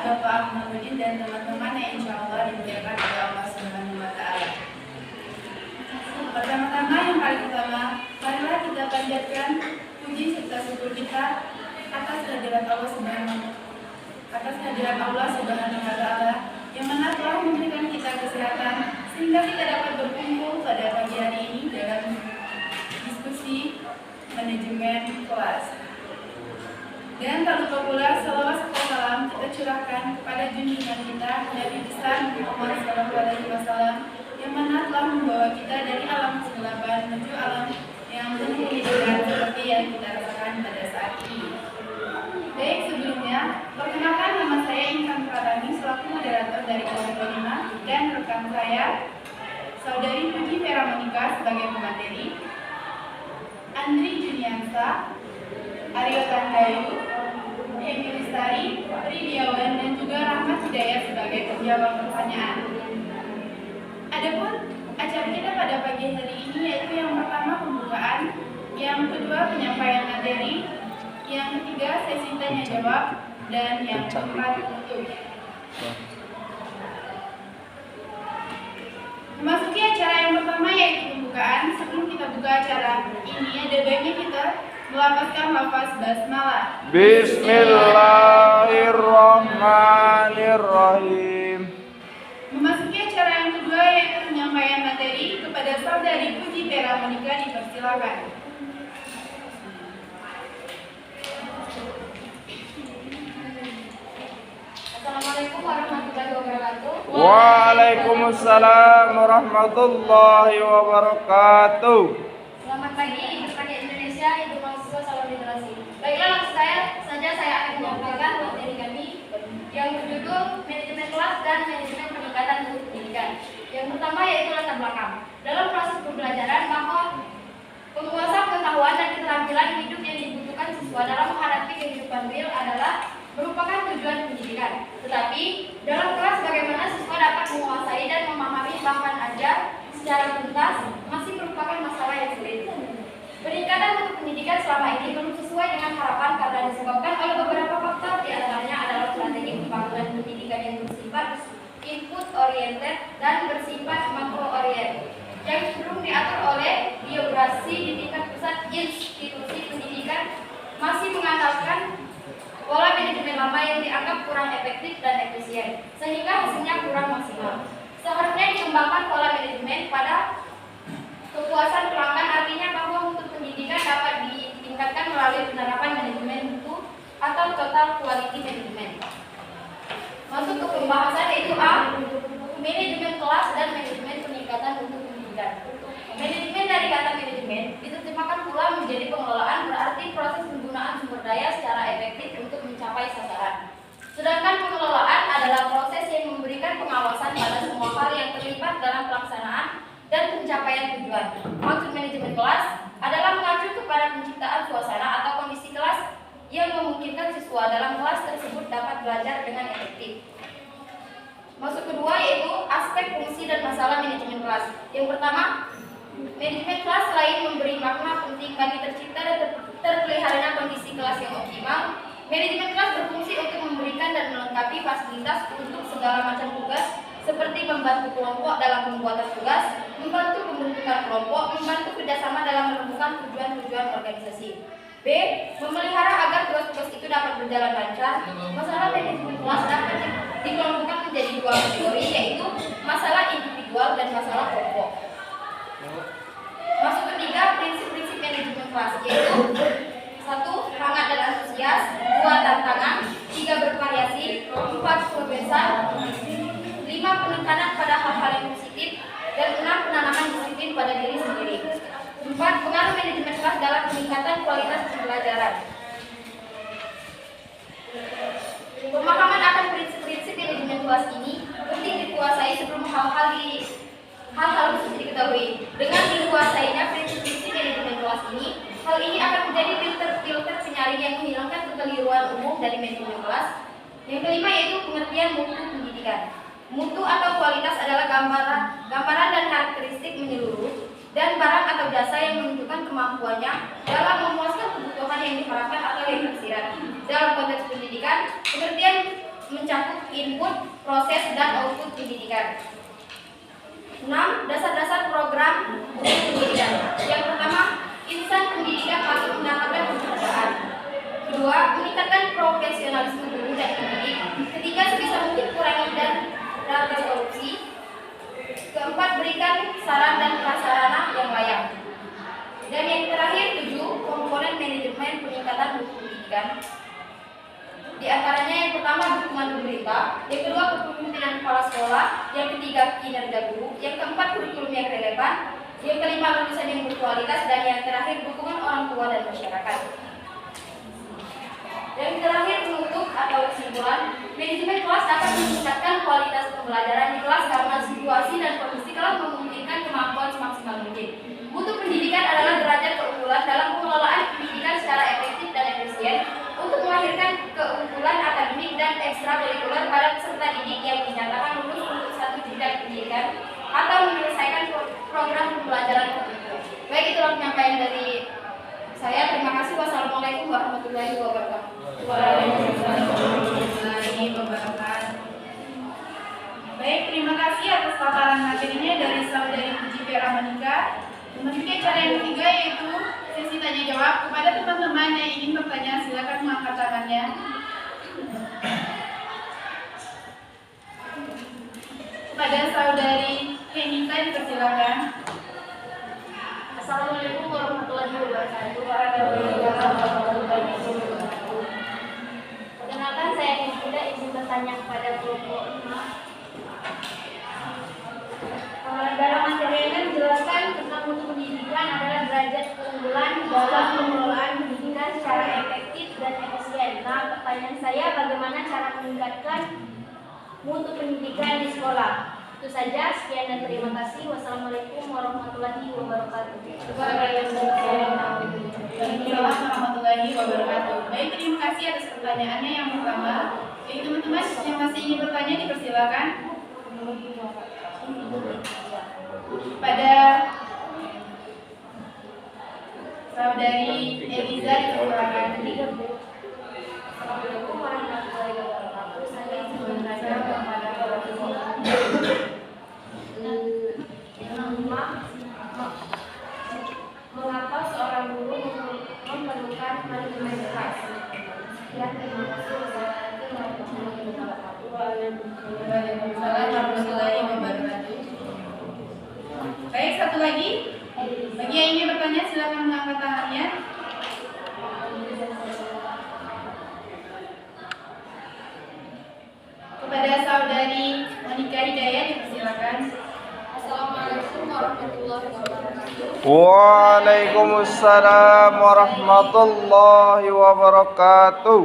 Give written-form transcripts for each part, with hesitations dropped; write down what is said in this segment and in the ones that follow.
Bapak Ahmadudin dan teman-teman yang insya Allah dimuliakan oleh Allah Subhanahu wa Ta'ala. Pertama-tama yang paling utama, marilah kita panjatkan puji serta syukur kita atas kehadirat Allah Subhanahu wa Ta'ala yang mana telah memberikan kita kesehatan sehingga kita dapat berkumpul pada pagi hari ini dalam diskusi manajemen kelas. Dan tak lupa pula salawat serta salam kita curahkan kepada junjungan kita Nabi besar Muhammad SAW yang mana telah membawa kita dari alam kegelapan menuju alam yang penuh kehidupan seperti yang kita rasakan pada saat ini. Baik, sebelumnya perkenalkan nama saya Intan Pratami selaku moderator dari kelompok 5 dan rekan saya Saudari Puji Vera Monika sebagai pemateri, Andri Juniansa, Aryo Tandayu, Emi Lestari, Ridiawan, dan juga Rahmat Hidayat sebagai penjawab pertanyaan. Adapun acara kita pada pagi hari ini yaitu yang pertama pembukaan, yang kedua penyampaian materi, yang ketiga sesi tanya jawab, dan yang keempat penutup. Memasuki acara yang pertama yaitu pembukaan. Sebelum kita buka acara ini, ada baiknya kita melafazkan lafaz basmalah. Bismillahirrahmanirrahim. Memasuki acara yang kedua yaitu penyampaian materi. Kepada Saudari Puji Vera Monika dipersilakan. Assalamualaikum warahmatullahi wabarakatuh. Waalaikumsalam warahmatullahi wabarakatuh. Selamat pagi Ibu Rakyat Indonesia, Ibu mahasiswa salam literasi. Baiklah, langsung saya akan menyampaikan materi kami yang berjudul manajemen kelas dan manajemen peningkatan mutu pendidikan. Yang pertama yaitu latar belakang. Dalam proses pembelajaran, bahwa penguasaan pengetahuan dan keterampilan hidup yang dibutuhkan siswa dalam menghadapi kehidupan real adalah merupakan tujuan pendidikan. Tetapi dalam kelas bagaimana siswa dapat menguasai dan memahami bahkan ajar secara tuntas masih merupakan masalah yang sulit. Peningkatan mutu pendidikan selama ini belum sesuai dengan harapan karena disebabkan oleh beberapa faktor, di antaranya adalah strategi pembangunan pendidikan yang bersifat input oriented dan bersifat makro oriented yang cenderung diatur oleh birokrasi di tingkat pusat. Institusi pendidikan masih mengandalkan pola manajemen lama yang dianggap kurang efektif dan efisien, sehingga hasilnya kurang maksimal. Seharusnya dikembangkan pola manajemen pada kepuasan pelanggan, artinya bahwa mutu pendidikan dapat ditingkatkan melalui penerapan manajemen mutu atau total quality management. Masuk ke pembahasan yaitu A. Manajemen kelas dan manajemen peningkatan mutu pendidikan. Manajemen dari kata manajemen diterjemahkan pula menjadi pengelolaan, berarti proses penggunaan sumber daya secara efektif untuk mencapai sasaran. Sedangkan pengelolaan adalah proses yang memberikan pengawasan pada semua hal yang terlibat dalam pelaksanaan dan pencapaian tujuan. Maksud manajemen kelas adalah mengacu kepada penciptaan suasana atau kondisi kelas yang memungkinkan siswa dalam kelas tersebut dapat belajar dengan efektif. Masuk kedua yaitu aspek fungsi dan masalah manajemen kelas. Yang pertama, manajemen kelas selain memberi makna penting bagi tercipta dan terpeliharanya kondisi kelas yang optimal, manajemen kelas berfungsi untuk memberikan dan melengkapi fasilitas untuk segala macam tugas seperti membantu kelompok dalam pembuatan tugas, membantu pembentukan kelompok, membantu kerjasama dalam menemukan tujuan-tujuan organisasi. B. Memelihara agar tugas-tugas itu dapat berjalan lancar. Masalah manajemen kelas dapat dikelompokkan menjadi dua kategori, yaitu masalah individual dan masalah kelompok. Masuk ketiga, prinsip-prinsip manajemen kelas, yaitu 1. Hangat dan antusias, 2. Tantangan, 3. Bervariasi, 4. Progresar, 5. Penekanan pada hal-hal yang positif, dan 6. Penanaman disiplin pada diri sendiri. 4. Pengaruh manajemen kelas dalam peningkatan kualitas pembelajaran. Pemahaman akan prinsip-prinsip manajemen kelas ini penting dikuasai sebelum hal-hal khusus diketahui. Dengan dikuasainya prinsip-prinsip manajemen kelas ini, hal ini akan menjadi filter penyaring yang menghilangkan kekeliruan umum dari manajemen kelas. Yang kelima yaitu pengertian mutu pendidikan. Mutu atau kualitas adalah gambaran dan karakteristik menyeluruh dan barang atau jasa yang menunjukkan kemampuannya dalam memuaskan kebutuhan yang diharapkan atau yang tersirat. Dalam konteks pendidikan, pengertian mencakup input, proses, dan output pendidikan. 6. Dasar-dasar program pendidikan. Yang pertama, insan pendidikan patut mendapatkan penghargaan. Kedua, meningkatkan profesionalisme guru dan pendidik. Ketiga, sebisa mungkin kurangi dan berantas korupsi. Keempat, berikan saran dan prasarana yang layak. Dan yang terakhir, 7. Komponen manajemen peningkatan mutu pendidikan. Di antaranya yang pertama dukungan pemerintah, yang kedua kepemimpinan kepala sekolah, yang ketiga kinerja guru, yang keempat kurikulum yang relevan, yang kelima lulusan yang berkualitas, dan yang terakhir dukungan orang tua dan masyarakat. Yang terakhir penutup atau kesimpulan, manajemen kelas dapat meningkatkan kualitas pembelajaran di kelas karena situasi dan kondisi kelas memungkinkan kemampuan semaksimal mungkin. Mutu pendidikan adalah derajat keunggulan dalam pengelolaan pendidikan secara efektif dan efisien untuk melahirkan keunggulan akademik dan ekstrakurikuler pada peserta didik yang dinyatakan lulus untuk satu jenjang pendidikan atau menyelesaikan program pembelajaran tertentu. Baik, itulah penyampaian dari saya. Terima kasih. Wassalamualaikum warahmatullahi wabarakatuh. Waalaikumsalam warahmatullahi wabarakatuh. Baik, terima kasih atas paparan materinya dari saudari Puji Vera Monika. Memasuki acara yang ketiga yaitu sesi tanya jawab. Kepada teman-teman yang ingin bertanya, silakan mengangkat tangannya. Kepada saudari Henita dipersilakan. Assalamualaikum warahmatullahi wabarakatuh. Perkenalkan, saya Henita, izin bertanya kepada kelompok 5. Dalam materi ini dijelaskan tentang mutu pendidikan adalah derajat keunggulan dalam pengelolaan pendidikan secara efektif dan efisien. Nah, pertanyaan saya, bagaimana cara meningkatkan mutu pendidikan di sekolah? Itu saja, sekian dan terima kasih. Wassalamualaikum warahmatullahi wabarakatuh. Waalaikumsalam warahmatullahi wabarakatuh. Baik, terima kasih atas pertanyaannya. Yang pertama, jadi teman-teman yang masih ingin bertanya dipersilakan. Pada saudari Eliza dipersilakan. Assalamualaikum warahmatullahi wabarakatuh. Saya izin bertanya kepada mengapa seorang guru memerlukan manajemen kelas? Sekian, terima kasih. Wassalamualaikum warahmatullahi wabarakatuh. Waalaikumsalam warahmatullahi wabarakatuh. Baik, satu lagi. Bagi yang ingin bertanya silakan mengangkat tangannya. Kepada saudari Monika Hidayat dipersilakan. Assalamualaikum warahmatullahi wabarakatuh. Waalaikumsalam warahmatullahi wabarakatuh.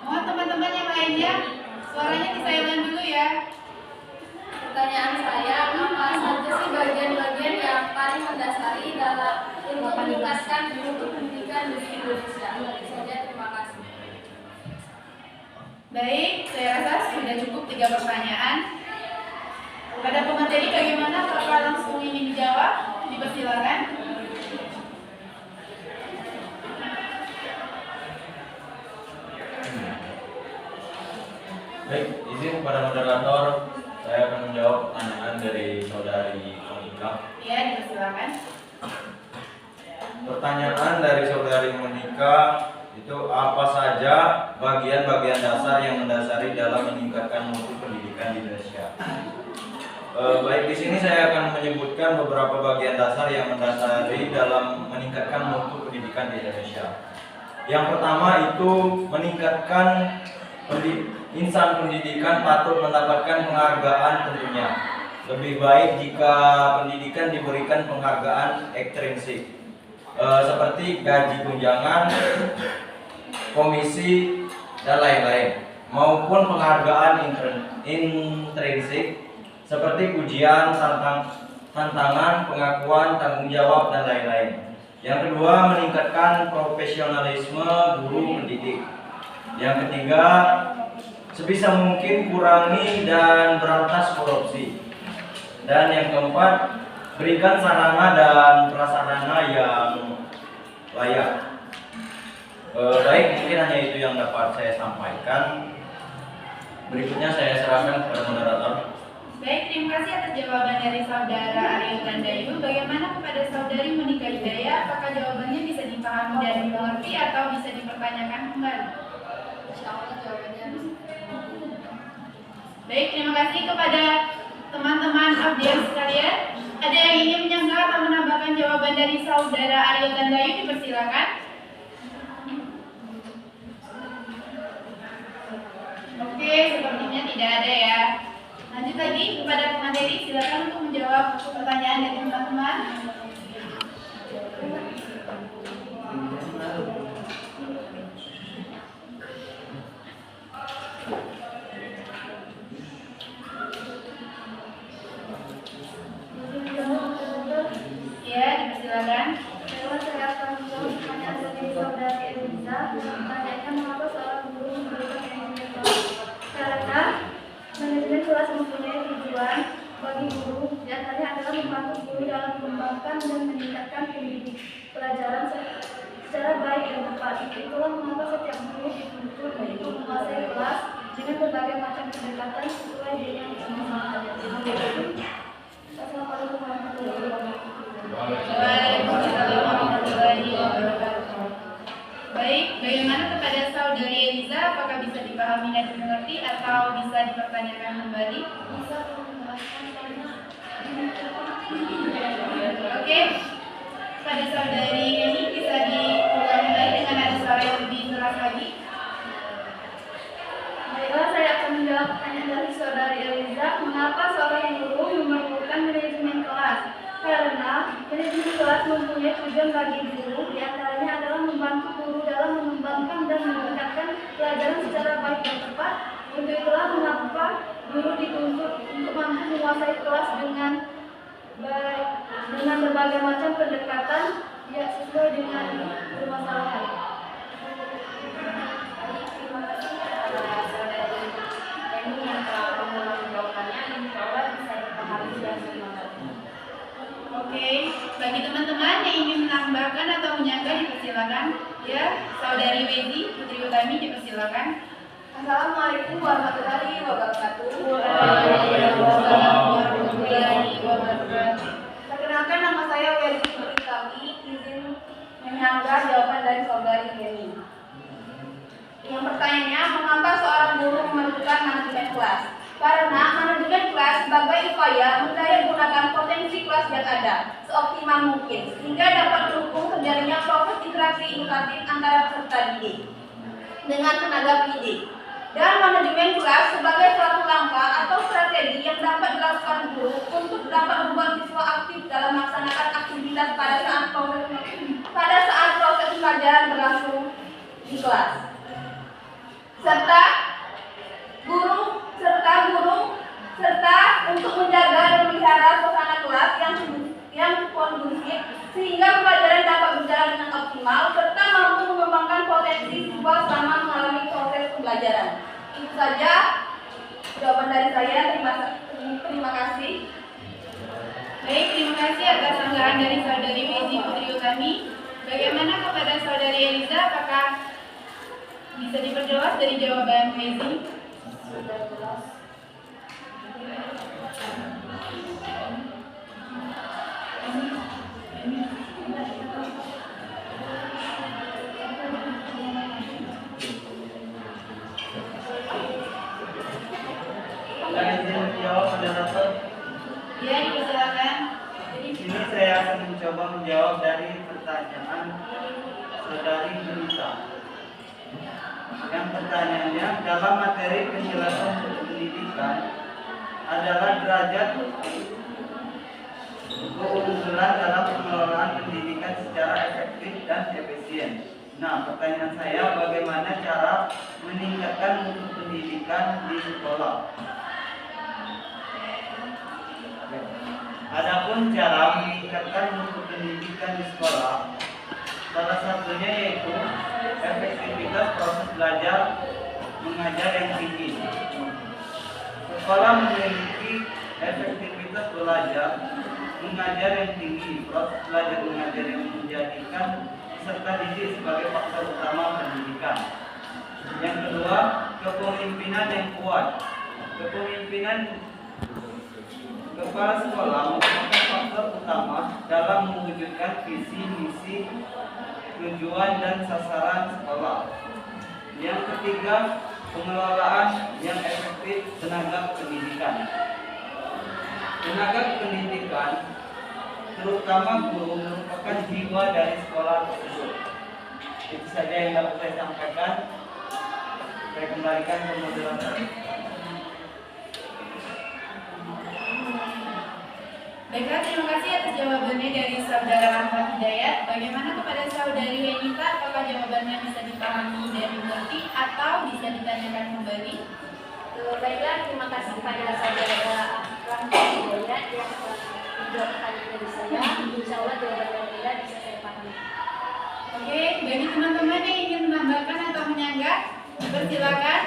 Mohon teman-teman yang lainnya suaranya di-silent dulu ya. Pertanyaan saya, apa saja sih bagian-bagian yang paling mendasari dalam untuk meningkatkan mutu pendidikan di Indonesia? Itu saja, terima kasih. Baik, saya rasa sudah cukup 3 pertanyaan. Kepada pemateri bagaimana? Apakah langsung ingin dijawab? Dipersilakan. Baik, izin kepada moderator, saya akan menjawab pertanyaan dari saudari Monika. Iya, dipersilakan. Pertanyaan dari saudari Monika itu apa saja bagian-bagian dasar yang mendasari dalam meningkatkan mutu pendidikan di Indonesia? Baik, di sini saya akan menyebutkan beberapa bagian dasar yang mendasari dalam meningkatkan mutu pendidikan di Indonesia. Yang pertama itu meningkatkan insan pendidikan patut mendapatkan penghargaan tentunya. Lebih baik jika pendidikan diberikan penghargaan ekstrinsik seperti gaji tunjangan, komisi, dan lain-lain, maupun penghargaan intrinsik seperti pujian, tantangan, pengakuan, tanggung jawab, dan lain-lain. Yang kedua, meningkatkan profesionalisme guru pendidik. Yang ketiga, sebisa mungkin kurangi dan berantas korupsi. Dan yang keempat, berikan sarana dan prasarana yang layak. Baik, mungkin hanya itu yang dapat saya sampaikan. Berikutnya saya serahkan kepada moderator. Baik, terima kasih atas jawaban dari saudara Ariel Gandayu. Bagaimana kepada saudari Monika Hidayah? Apakah jawabannya bisa dipahami dan dimengerti atau bisa dipertanyakan kembali? Insya Allah jawabannya bisa. Baik, terima kasih kepada teman-teman audiens sekalian. Ada yang ingin menyanggah atau menambahkan jawaban dari saudara Ariel Gandayu? Dipersilakan. Oke, sepertinya tidak ada ya. Lanjut lagi kepada pemateri, silakan untuk menjawab pertanyaan dari teman-teman. Ya, dipersilakan. Saya akan menjawab pertanyaan dari saudari Eliza. Pertanyaannya, mengapa seorang guru memberikan manajemen kelas? Karena manajemen kelas mempunyai tujuan bagi guru, di antaranya adalah membantu guru dalam mengembangkan dan meningkatkan pendidik pelajaran secara baik dan tepat. Itulah mengapa setiap guru dituntut untuk menguasai kelas dengan berbagai macam pendekatan sesuai dengan permasalahan. Assalamualaikum warahmatullahi wabarakatuh. Waalaikumsalam warahmatullahi wabarakatuh. Baik, bagaimana kepada saudari Eliza? Apakah bisa dipahami dan dimengerti atau bisa dipertanyakan kembali? Bisa menjelaskan karena Oke, pada saudari ini bisa diulang kembali dengan ada suara yang lebih keras lagi. Baiklah, saya akan menjawab pertanyaan dari saudari Eliza. Mengapa seorang guru memerlukan manajemen kelas? Karena manajemen kelas mempunyai tujuan bagi guru, di antaranya adalah membantu guru dalam mengembangkan dan meningkatkan pelajaran secara baik dan tepat. Untuk itulah mengapa guru dituntut untuk mampu menguasai kelas dengan berbagai macam pendekatan yang sesuai dengan permasalahan. Terima kasih kepada saudari Eni yang telah menjawabnya. Insya Allah bisa dipahami dan dimengerti. Oke, bagi teman-teman yang ingin menambahkan atau menyanggah dipersilakan. Ya, saudari Wezi Putri Utami dipersilakan. Assalamualaikum warahmatullahi wabarakatuh. Waalaikumsalam warahmatullahi wabarakatuh. Perkenalkan, nama saya Wezi Putri Utami. Izin menyanggah jawaban dari saudari Yeni. Yang pertanyaannya, mengapa seorang guru memerlukan manajemen kelas? Karena manajemen kelas sebagai upaya mendayagunakan potensi kelas yang ada seoptimal mungkin sehingga dapat mendukung terjadinya proses interaksi edukatif antara peserta didik dengan tenaga pendidik. Dan manajemen kelas sebagai suatu langkah atau strategi yang dapat dilakukan guru untuk dapat membuat siswa aktif dalam melaksanakan aktivitas pada saat proses pelajaran berlangsung di kelas. Serta untuk menjaga dan memelihara suasana kelas yang kondusif sehingga pelajaran dapat berjalan dengan optimal serta mampu mengembangkan potensi siswa selama mengalami proses pembelajaran. Itu saja jawaban dari saya. Terima kasih. Baik, terima kasih atas sanggahan dari saudari Wezi Putri Utami. Bagaimana kepada saudari Eliza? Apakah bisa diperjelas dari jawaban Wezi? Izin menjawab moderator. Ya, dipersilakan. Di sini saya akan mencoba menjawab dari pertanyaan saudari Berita. Yang pertanyaannya, dalam materi penjelasan pendidikan adalah derajat keunggulan dalam pengelolaan pendidikan secara efektif dan efisien. Nah, pertanyaan saya, bagaimana cara meningkatkan mutu pendidikan di sekolah? Adapun cara meningkatkan mutu pendidikan di sekolah, salah satunya yaitu efektivitas proses belajar mengajar yang tinggi. Sekolah memiliki efektivitas belajar mengajar yang tinggi, proses belajar mengajar yang menjadikan peserta didik sebagai faktor utama pendidikan. Yang kedua, kepemimpinan yang kuat. Kepemimpinan kepala sekolah merupakan faktor utama dalam mewujudkan visi, misi, tujuan dan sasaran sekolah. Yang ketiga, pengelolaan yang efektif tenaga pendidikan. Tenaga pendidikan, terutama guru, merupakan jiwa dari sekolah tersebut. Itu saja yang dapat saya sampaikan. Saya kembalikan ke moderator. Baiklah, terima kasih atas jawabannya dari Saudara Rahmat Hidayat. Bagaimana kepada Saudari Henita? Apakah jawabannya bisa dipahami dan dimengerti atau bisa ditanyakan kembali? Baiklah, terima kasih kepada saudara Rahmat Hidayat yang telah menjawab pertanyaan dari saya. Insya Allah jawaban yang bisa saya pahami. Oke, bagi teman-teman yang ingin menambahkan atau menyanggah, persilakan.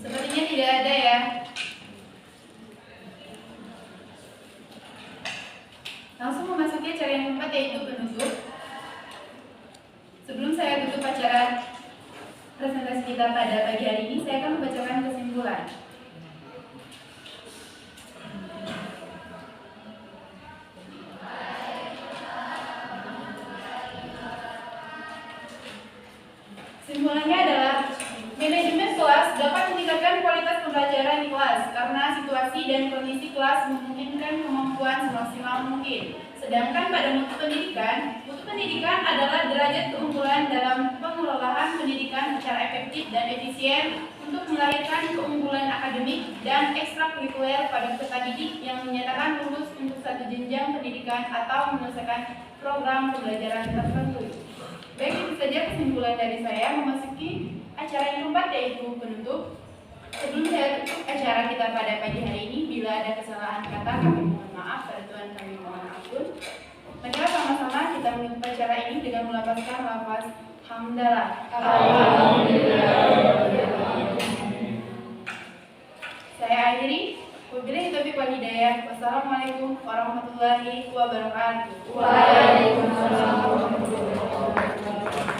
Sepertinya tidak ada ya. Langsung memasuki acara yang keempat, yaitu penutup. Sebelum saya tutup acara presentasi kita pada pagi hari ini, saya akan membacakan kesimpulan. Kesimpulannya adalah manajemen kelas dapat meningkatkan kualitas pembelajaran di kelas karena situasi dan kondisi kelas memungkinkan kemampuan semaksimal mungkin. Sedangkan pada mutu pendidikan adalah derajat keunggulan dalam pengelolaan pendidikan secara efektif dan efisien untuk melahirkan keunggulan akademik dan ekstrakurikuler pada peserta didik yang menyatakan lulus untuk satu jenjang pendidikan atau menyelesaikan program pembelajaran tertentu. Baik, itu saja kesimpulan dari saya. Memasuki acara yang keempat, yaitu penutup. Sebelum saya tutup acara kita pada pagi hari ini, bila ada kesalahan kata kami mohon maaf, pada Tuhan kami mohon ampun. Maka sama-sama kita menutup acara ini dengan melafazkan lafaz hamdalah. Saya akhiri. Wabillahi taufiq wal hidayah. Wassalamualaikum warahmatullahi wabarakatuh. Waalaikumsalam warahmatullahi wabarakatuh.